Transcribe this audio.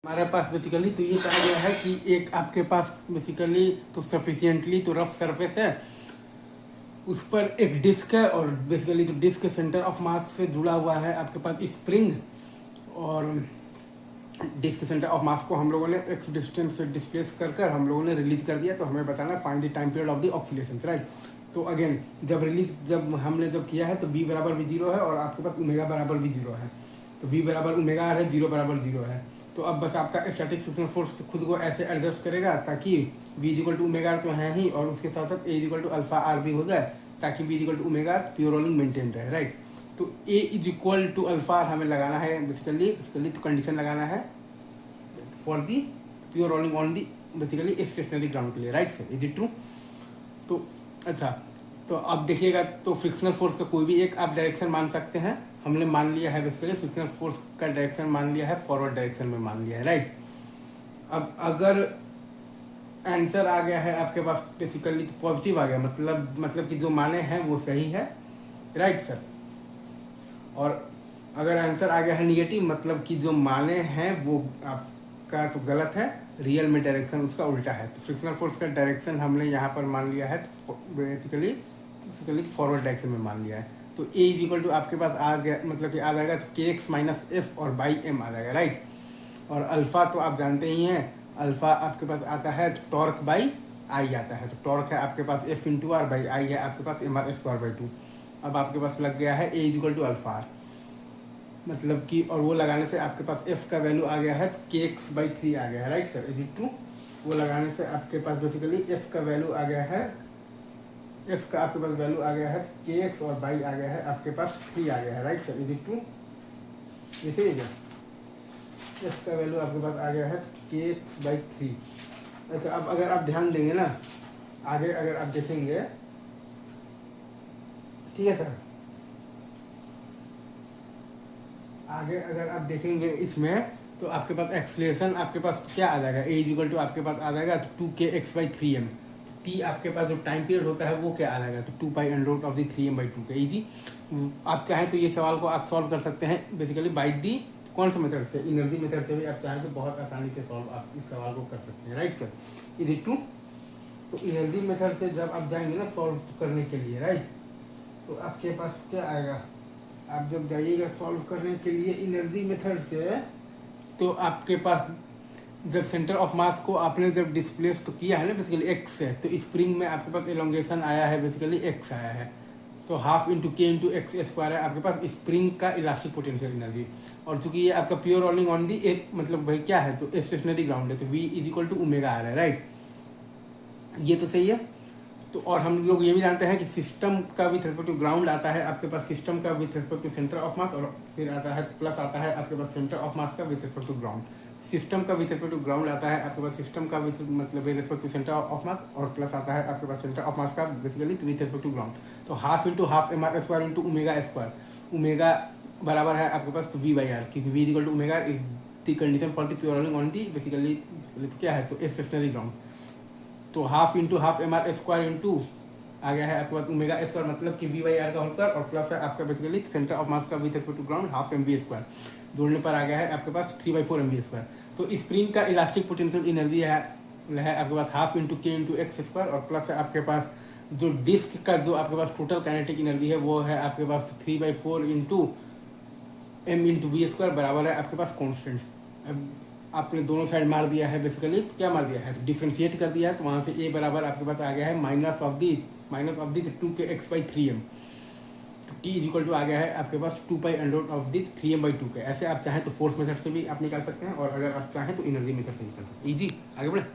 हमारे पास बेसिकली तो ये कहा गया है कि एक आपके पास बेसिकली तो सफिशिएंटली तो रफ सरफेस है, उस पर एक डिस्क है और बेसिकली तो डिस्क के सेंटर ऑफ मास से जुड़ा हुआ है आपके पास स्प्रिंग, और डिस्क सेंटर ऑफ मास को हम लोगों ने एक्स डिस्टेंस से डिस्प्लेस कर हम लोगों ने रिलीज कर दिया। तो हमें बताना है find the time period of the oscillation, right. तो अगेन जब हमने किया है तो v बराबर भी जीरो है और आपके पास ओमेगा बराबर भी जीरो है। तो v बराबर ओमेगा है, जीरो बराबर जीरो है। तो अब बस आपका स्टैटिक फ्रिक्शनल फोर्स खुद को ऐसे एडजस्ट करेगा ताकि v इक्वल टू ओमेगा तो है ही, और उसके साथ साथ a equal to alpha R भी हो जाए, ताकि v equal to omega pure rolling maintain रहे, राइट। तो a is equal to alpha R हमें लगाना है बेसिकली तो कंडीशन लगाना है for the pure rolling on the basically stationary ground के लिए, right sir, is it true. तो अच्छा, तो अब देखिएगा तो फ्रिक्शनल फोर्स का कोई भी एक आप डायरेक्शन मान सकते हैं। हमने मान लिया है बेसिकली फ्रिक्शनल फोर्स का डायरेक्शन मान लिया है, फॉरवर्ड डायरेक्शन में मान लिया है, राइट। अब अगर आंसर आ गया है आपके पास बेसिकली तो पॉजिटिव आ गया, मतलब कि जो माने हैं वो सही है, राइट सर। और अगर आंसर आ गया है निगेटिव, मतलब कि जो माने हैं वो आपका तो गलत है, रियल में डायरेक्शन उसका उल्टा है। तो फ्रिक्शनल फोर्स का डायरेक्शन हमने यहाँ पर मान लिया है, तो बेसिकली फॉरवर्ड डायरेक्शन में मान लिया है। तो ए इज इक्वल टू आपके पास आ गया, मतलब कि आ जाएगा तो के एक्स माइनस एफ और बाई एम आ जाएगा, राइट। और अल्फ़ा तो आप जानते ही हैं, अल्फ़ा आपके पास आता है तो टॉर्क बाई आई आता है। तो टॉर्क है आपके पास F into R by I है आपके पास M R square by two. अब आपके पास लग गया है A is equal to alpha R, मतलब कि और वो लगाने से आपके पास एफ का वैल्यू आ गया है तो के एक्स बाई थ्री आ गया है, right sir, is it true. वो लगाने से आपके पास बेसिकली एफ का वैल्यू आ गया है, एफ का आपके पास वैल्यू आ गया है के एक्स और बाई आ गया है आपके पास थ्री आ गया है, right sir, is it true. जैसे एफ का वैल्यू आपके पास आ गया है के एक्स बाई थ्री। अच्छा, अब अगर आप ध्यान देंगे ना आगे, अगर आप देखेंगे, ठीक है सर, आगे अगर आप देखेंगे इसमें तो आपके पास एक्सलेशन आपके पास क्या आ जाएगा, ए इक्वल टू आपके पास आ जाएगा तो two K X by three M. T आपके पास जो टाइम पीरियड होता है वो क्या आ जाएगा, तो two pi under root of the three M by two K. जी आप चाहें तो ये सवाल को आप सॉल्व कर सकते हैं बेसिकली बाई दी कौन सा मेथड से, एनर्जी मेथड से भी आप चाहें तो बहुत आसानी से सॉल्व आप इस सवाल को कर सकते हैं, right sir, is it true. तो एनर्जी मेथड से जब आप जाएंगे ना सॉल्व करने के लिए, राइट, तो आपके पास क्या आएगा, आप जब जाइएगा सॉल्व करने के लिए एनर्जी मेथड से, तो आपके पास जब सेंटर ऑफ मास को आपने जब डिस्प्लेस तो किया है ना बेसिकली एक्स से, तो स्प्रिंग में आपके पास एलोंगेशन आया है बेसिकली एक्स आया है, तो half into K into X square है आपके पास स्प्रिंग का इलास्टिक पोटेंशियल एनर्जी। और चूंकि ये आपका प्योर रोलिंग ऑन दी एक मतलब भाई क्या है, तो स्टेशनरी ग्राउंड है, तो V is equal to omega आ रहा है, राइट, ये तो सही है। तो और हम लोग ये भी जानते हैं कि सिस्टम का विथ रिस्पेक्ट टू ग्राउंड आता है आपके पास सिस्टम का with respect to centre of mass, और फिर आता है प्लस आता है आपके पास सेंटर ऑफ मास का with respect to ground. System का विथ रिस्पेक्ट टू ग्राउंड आता है आपके पास सिस्टम का विथ मतलब with respect to centre of mass, और प्लस आता है आपके पास सेंटर ऑफ मास का basically with respect to ground. तो half into half M R square into omega square, omega बराबर है आपके पास तो वी बाई आर, क्योंकि V equal to omega is the condition for the pure rolling on the basically क्या है तो स्टेशनरी ग्राउंड। तो half into half M R square into आ गया है आपके पास ओमेगा स्क्वायर, मतलब कि वी बाई आर का होल स्क्वायर, और प्लस है आपका बेसिकली सेंटर ऑफ मास का with respect to ground half M V square, जोड़ने पर आ गया है आपके पास three by four M V square. तो स्प्रिंग का इलास्टिक पोटेंशियल एनर्जी है आपके पास half into K into X square, और प्लस है आपके पास जो डिस्क का जो आपके पास टोटल काइनेटिक एनर्जी है वो है आपके पास three by four into M into V square बराबर है आपके पास कॉन्स्टेंट। अब आपने दोनों साइड मार दिया है बेसिकली, तो क्या मार दिया है तो डिफ्रेंशिएट कर दिया है, तो वहाँ से ए बराबर आपके पास आ गया है minus of the two K X by three M, तो टी इज इक्वल टू आ गया है आपके पास two pi under root of the three M by two K. ऐसे आप चाहें तो फोर्स मेथड से भी आप निकाल सकते हैं, और अगर आप चाहें तो एनर्जी मेथड से निकाल सकते हैं। जी आगे बढ़े।